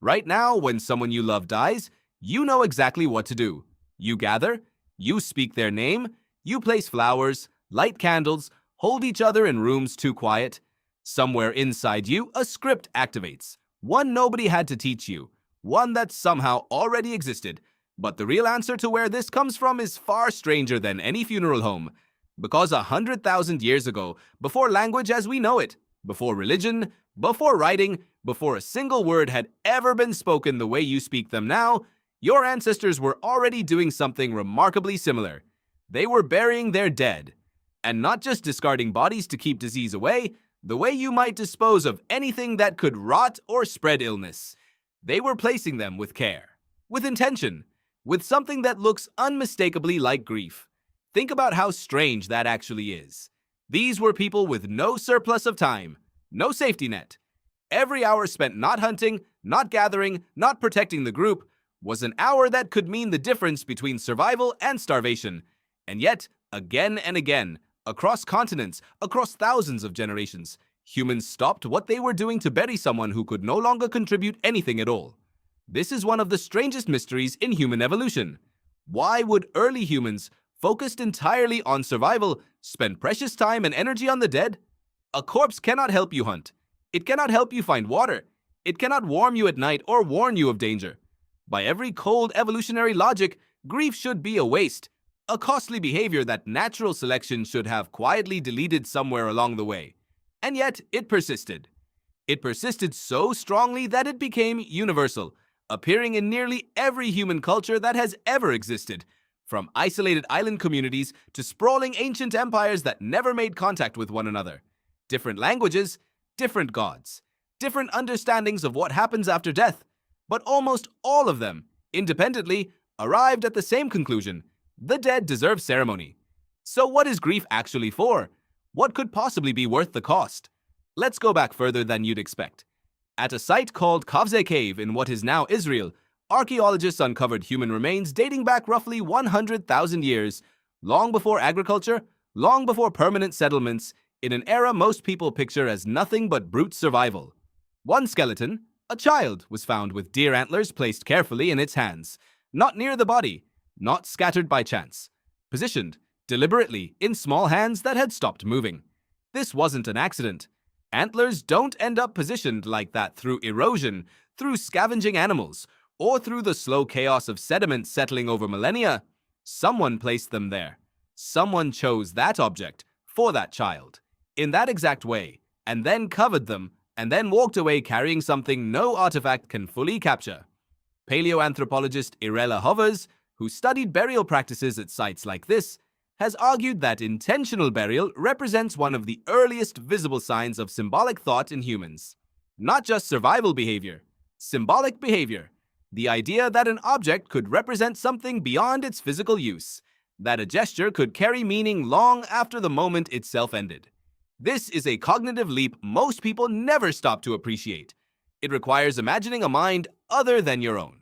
Right now, when someone you love dies, you know exactly what to do. You gather, you speak their name, you place flowers, light candles, hold each other in rooms too quiet. Somewhere inside you, a script activates. One nobody had to teach you. One that somehow already existed. But the real answer to where this comes from is far stranger than any funeral home. Because 100,000 years ago, before language as we know it, before religion, before writing, before a single word had ever been spoken the way you speak them now, your ancestors were already doing something remarkably similar. They were burying their dead. And not just discarding bodies to keep disease away, the way you might dispose of anything that could rot or spread illness. They were placing them with care, with intention, with something that looks unmistakably like grief. Think about how strange that actually is. These were people with no surplus of time, no safety net. Every hour spent not hunting, not gathering, not protecting the group was an hour that could mean the difference between survival and starvation. And yet, again and again, across continents, across thousands of generations, humans stopped what they were doing to bury someone who could no longer contribute anything at all. This is one of the strangest mysteries in human evolution. Why would early humans, focused entirely on survival, spend precious time and energy on the dead? A corpse cannot help you hunt. It cannot help you find water. It cannot warm you at night or warn you of danger. By every cold evolutionary logic, grief should be a waste, a costly behavior that natural selection should have quietly deleted somewhere along the way. And yet, it persisted. It persisted so strongly that it became universal, appearing in nearly every human culture that has ever existed, from isolated island communities to sprawling ancient empires that never made contact with one another. Different languages, different gods, different understandings of what happens after death, but almost all of them, independently, arrived at the same conclusion: the dead deserve ceremony. So what is grief actually for? What could possibly be worth the cost? Let's go back further than you'd expect. At a site called Kavze Cave in what is now Israel, archaeologists uncovered human remains dating back roughly 100,000 years, long before agriculture, long before permanent settlements, in an era most people picture as nothing but brute survival. One skeleton, a child, was found with deer antlers placed carefully in its hands, not near the body, not scattered by chance, positioned deliberately in small hands that had stopped moving. This wasn't an accident. Antlers don't end up positioned like that through erosion, through scavenging animals, or through the slow chaos of sediment settling over millennia. Someone placed them there. Someone chose that object for that child, in that exact way, and then covered them, and then walked away carrying something no artifact can fully capture. Paleoanthropologist Irela Hovers, who studied burial practices at sites like this, has argued that intentional burial represents one of the earliest visible signs of symbolic thought in humans. Not just survival behavior, symbolic behavior. The idea that an object could represent something beyond its physical use, that a gesture could carry meaning long after the moment itself ended. This is a cognitive leap most people never stop to appreciate. It requires imagining a mind other than your own.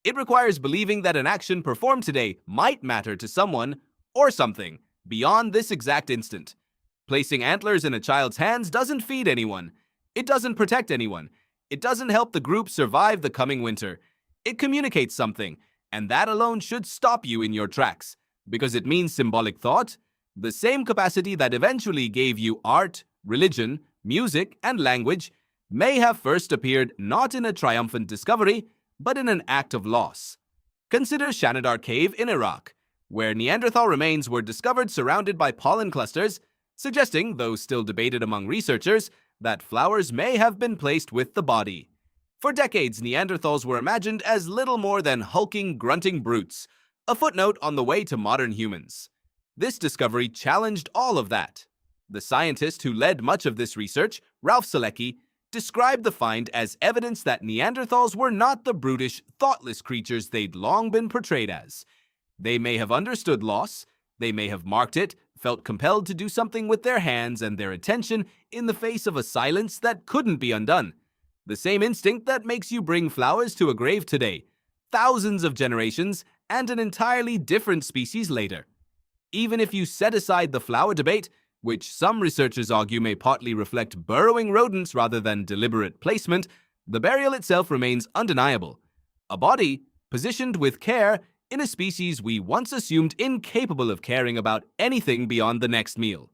It requires believing that an action performed today might matter to someone or something beyond this exact instant. Placing antlers in a child's hands doesn't feed anyone. It doesn't protect anyone. It doesn't help the group survive the coming winter. It communicates something, and that alone should stop you in your tracks, because it means symbolic thought, the same capacity that eventually gave you art, religion, music, and language, may have first appeared not in a triumphant discovery, but in an act of loss. Consider Shanidar Cave in Iraq, where Neanderthal remains were discovered surrounded by pollen clusters, suggesting, though still debated among researchers, that flowers may have been placed with the body. For decades, Neanderthals were imagined as little more than hulking, grunting brutes, a footnote on the way to modern humans. This discovery challenged all of that. The scientist who led much of this research, Ralph Selecki, described the find as evidence that Neanderthals were not the brutish, thoughtless creatures they'd long been portrayed as. They may have understood loss, they may have marked it, felt compelled to do something with their hands and their attention in the face of a silence that couldn't be undone. The same instinct that makes you bring flowers to a grave today, thousands of generations, and an entirely different species later. Even if you set aside the flower debate, which some researchers argue may partly reflect burrowing rodents rather than deliberate placement, The burial itself remains undeniable. A body, positioned with care, in a species we once assumed incapable of caring about anything beyond the next meal.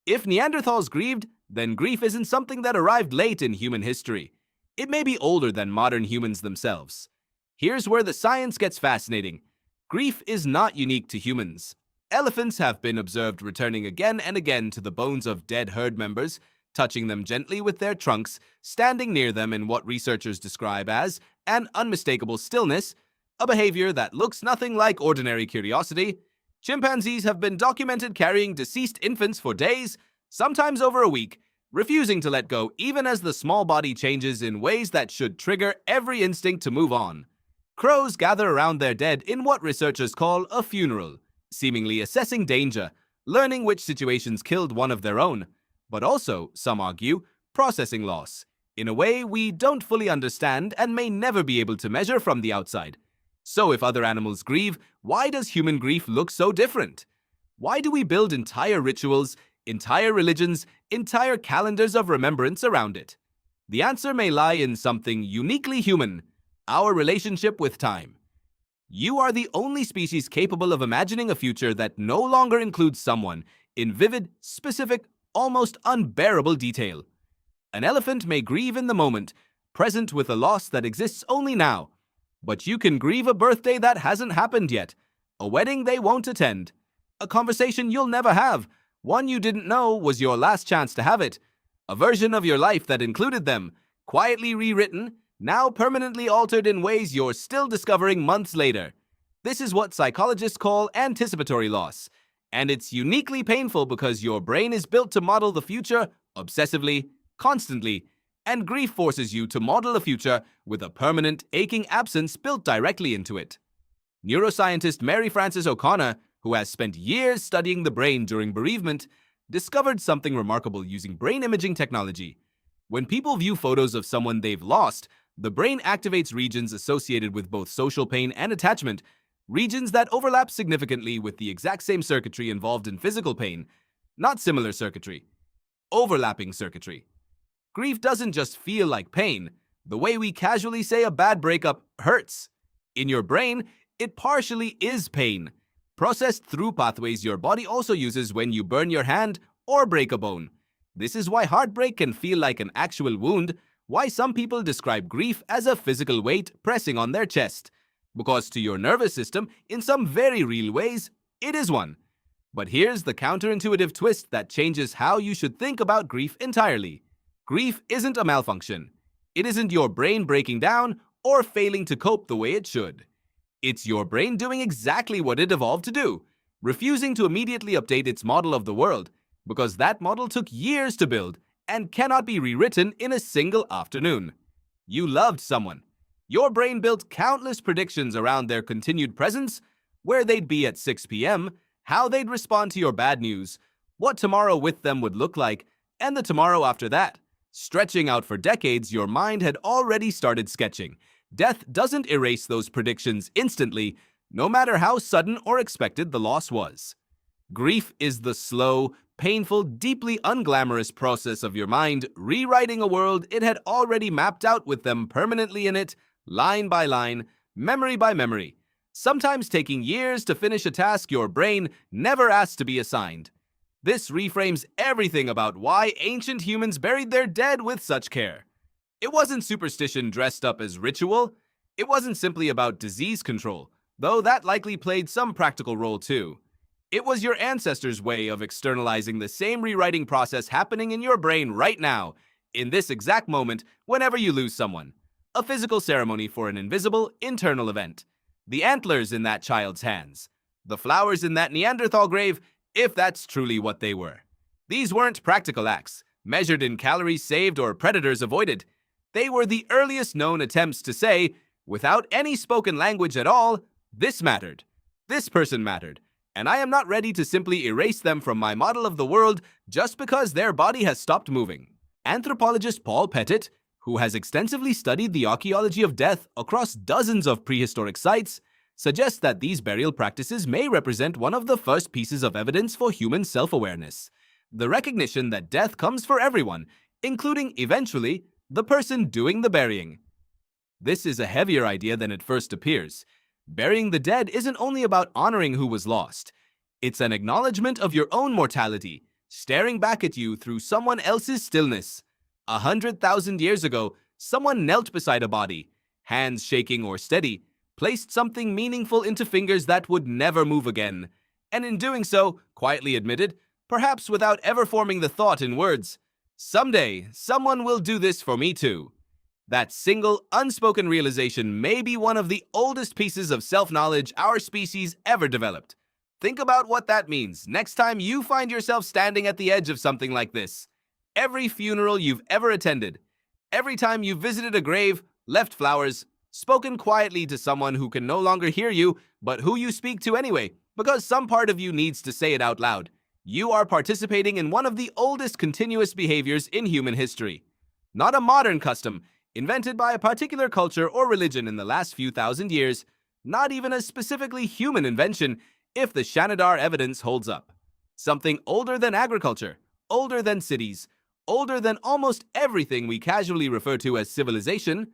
If Neanderthals grieved, then grief isn't something that arrived late in human history. It may be older than modern humans themselves. Here's where the science gets fascinating. Grief is not unique to humans. Elephants have been observed returning again and again to the bones of dead herd members, touching them gently with their trunks, standing near them in what researchers describe as an unmistakable stillness, a behavior that looks nothing like ordinary curiosity. Chimpanzees have been documented carrying deceased infants for days, sometimes over a week, refusing to let go even as the small body changes in ways that should trigger every instinct to move on. Crows gather around their dead in what researchers call a funeral, seemingly assessing danger, learning which situations killed one of their own, but also, some argue, processing loss, in a way we don't fully understand and may never be able to measure from the outside. So if other animals grieve, why does human grief look so different? Why do we build entire rituals, entire religions, entire calendars of remembrance around it? The answer may lie in something uniquely human: our relationship with time. You are the only species capable of imagining a future that no longer includes someone in vivid, specific, almost unbearable detail. An elephant may grieve in the moment, present with a loss that exists only now. But you can grieve a birthday that hasn't happened yet, a wedding they won't attend, a conversation you'll never have, one you didn't know was your last chance to have it, a version of your life that included them, quietly rewritten, now permanently altered in ways you're still discovering months later. This is what psychologists call anticipatory loss, and it's uniquely painful because your brain is built to model the future obsessively, constantly, and grief forces you to model a future with a permanent, aching absence built directly into it. Neuroscientist Mary Frances O'Connor, who has spent years studying the brain during bereavement, discovered something remarkable using brain imaging technology. When people view photos of someone they've lost, the brain activates regions associated with both social pain and attachment, regions that overlap significantly with the exact same circuitry involved in physical pain. Not similar circuitry, overlapping circuitry. Grief doesn't just feel like pain, the way we casually say a bad breakup hurts. In your brain, it partially is pain, processed through pathways your body also uses when you burn your hand or break a bone. This is why heartbreak can feel like an actual wound, why some people describe grief as a physical weight pressing on their chest. Because to your nervous system, in some very real ways, it is one. But here's the counterintuitive twist that changes how you should think about grief entirely. Grief isn't a malfunction. It isn't your brain breaking down or failing to cope the way it should. It's your brain doing exactly what it evolved to do, refusing to immediately update its model of the world, because that model took years to build and cannot be rewritten in a single afternoon. You loved someone. Your brain built countless predictions around their continued presence, where they'd be at 6 p.m., how they'd respond to your bad news, what tomorrow with them would look like, and the tomorrow after that. Stretching out for decades, your mind had already started sketching. Death doesn't erase those predictions instantly, no matter how sudden or expected the loss was. Grief is the slow, painful, deeply unglamorous process of your mind rewriting a world it had already mapped out with them permanently in it, line by line, memory by memory, sometimes taking years to finish a task your brain never asked to be assigned. This reframes everything about why ancient humans buried their dead with such care. It wasn't superstition dressed up as ritual. It wasn't simply about disease control, though that likely played some practical role too. It was your ancestors' way of externalizing the same rewriting process happening in your brain right now, in this exact moment, whenever you lose someone. A physical ceremony for an invisible, internal event. The antlers in that child's hands. The flowers in that Neanderthal grave, if that's truly what they were. These weren't practical acts, measured in calories saved or predators avoided. They were the earliest known attempts to say, without any spoken language at all, this mattered. This person mattered. And I am not ready to simply erase them from my model of the world just because their body has stopped moving. Anthropologist Paul Pettit, who has extensively studied the archaeology of death across dozens of prehistoric sites, suggests that these burial practices may represent one of the first pieces of evidence for human self-awareness. The recognition that death comes for everyone, including, eventually, the person doing the burying. This is a heavier idea than it first appears. Burying the dead isn't only about honoring who was lost. It's an acknowledgement of your own mortality, staring back at you through someone else's stillness. 100,000 years ago, someone knelt beside a body, hands shaking or steady, placed something meaningful into fingers that would never move again, and in doing so, quietly admitted, perhaps without ever forming the thought in words, "Someday, someone will do this for me too." That single, unspoken realization may be one of the oldest pieces of self-knowledge our species ever developed. Think about what that means next time you find yourself standing at the edge of something like this. Every funeral you've ever attended, every time you've visited a grave, left flowers, spoken quietly to someone who can no longer hear you, but who you speak to anyway, because some part of you needs to say it out loud. You are participating in one of the oldest continuous behaviors in human history. Not a modern custom, invented by a particular culture or religion in the last few thousand years, not even a specifically human invention, if the Shanidar evidence holds up. Something older than agriculture, older than cities, older than almost everything we casually refer to as civilization.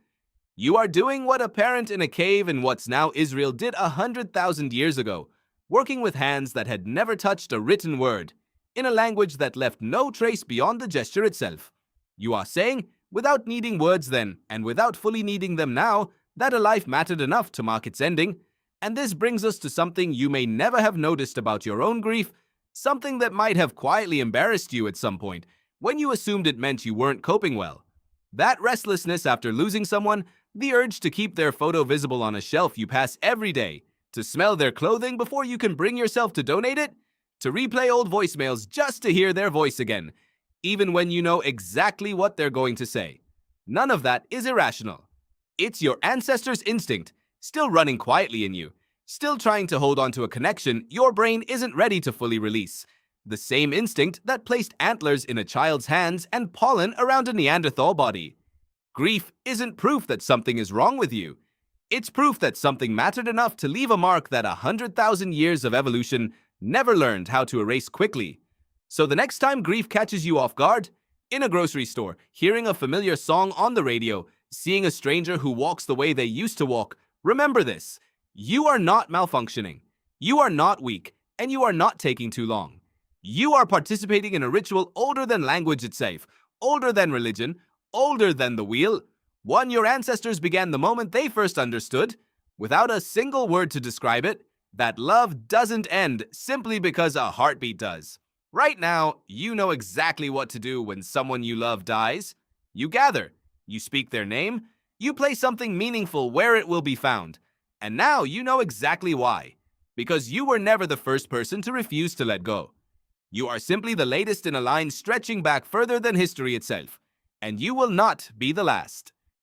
You are doing what a parent in a cave in what's now Israel did 100,000 years ago, working with hands that had never touched a written word, in a language that left no trace beyond the gesture itself. You are saying, without needing words then, and without fully needing them now, that a life mattered enough to mark its ending. And this brings us to something you may never have noticed about your own grief, something that might have quietly embarrassed you at some point, when you assumed it meant you weren't coping well. That restlessness after losing someone, the urge to keep their photo visible on a shelf you pass every day, to smell their clothing before you can bring yourself to donate it, to replay old voicemails just to hear their voice again, even when you know exactly what they're going to say. None of that is irrational. It's your ancestors' instinct, still running quietly in you, still trying to hold on to a connection your brain isn't ready to fully release. The same instinct that placed antlers in a child's hands and pollen around a Neanderthal body. Grief isn't proof that something is wrong with you. It's proof that something mattered enough to leave a mark that 100,000 years of evolution never learned how to erase quickly. So the next time grief catches you off guard, in a grocery store, hearing a familiar song on the radio, seeing a stranger who walks the way they used to walk, remember this: you are not malfunctioning, you are not weak, and you are not taking too long. You are participating in a ritual older than language itself, older than religion, older than the wheel, one your ancestors began the moment they first understood, without a single word to describe it, that love doesn't end simply because a heartbeat does. Right now, you know exactly what to do when someone you love dies. You gather, you speak their name, you place something meaningful where it will be found. And now you know exactly why. Because you were never the first person to refuse to let go. You are simply the latest in a line stretching back further than history itself. And you will not be the last.